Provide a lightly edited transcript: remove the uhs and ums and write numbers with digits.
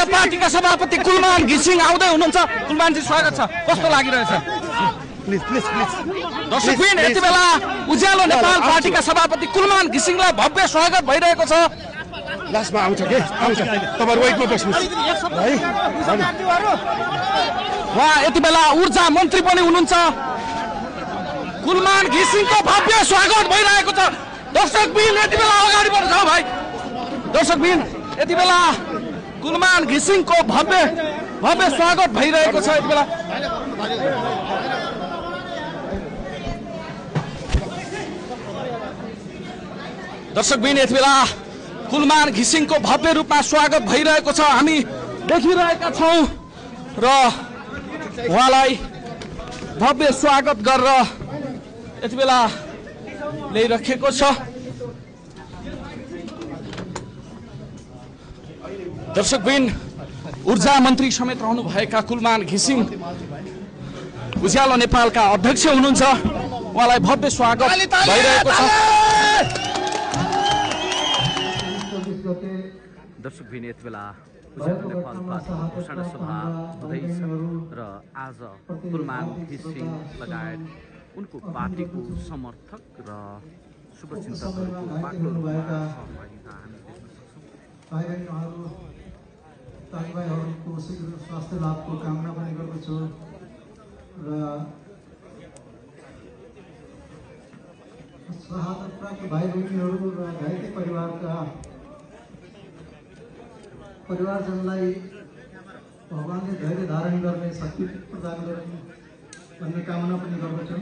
पार्टीका सभापति कुलमान घिसिङ आउँदै हुनुहुन्छ। कुलमानजी स्वागत छ, कस्तो लागिरहेछ? दर्शकबिन यति बेला उज्यालो नेपाल पार्टीका सभापति कुलमान घिसिङलाई भव्य स्वागत भइरहेको छ। लास्टमा आउँछ के आउँछ, तपाईहरु वेटमा बस्नुस् है। उहाँ यति बेला ऊर्जा मन्त्री पनि हुनुहुन्छ। कुलमान घिसिङको भव्य स्वागत भइरहेको छ। दर्शकबिन यति बेला अगाडि बढ्छ भाइ। दर्शकबिन यति बेला कुलमान घिसिङको भव्य स्वागत भइरहेको छ। यति बेला दर्शकबिन यति बेला कुलमान घिसिङको भव्य रूपमा स्वागत भइरहेको छ, हामी देखिरहेका छौँ र उहाँलाई भव्य स्वागत गरेर यति बेला ल्याइराखेको छ। दर्शकबिन ऊर्जा मन्त्री समेत रहनुभएका कुलमान घिसिङ उज्यालो नेपालका अध्यक्ष हुनुहुन्छ। उहाँलाई भव्य स्वागत भइरहेको छ। दर्शकबिन यति बेला उज्यालो नेपाल पार्टीको घोषणा सभा हुँदैछ र आज कुलमान घिसिङ लगायत उनको पार्टीको समर्थक र शुभचिन्तकहरूको बाक्लो रूपमा सहभागिता हामी देख्न सक्छौँ। दाजुभाइहरूको शीघ्र स्वास्थ्य लाभको कामना पनि गर्दछु र शहादत प्राप्त भाइ बहिनीहरू र घाइते परिवारजनलाई भगवानले धैर्य धारण गर्ने शक्ति प्रदान गरून् भन्ने कामना पनि गर्दछु।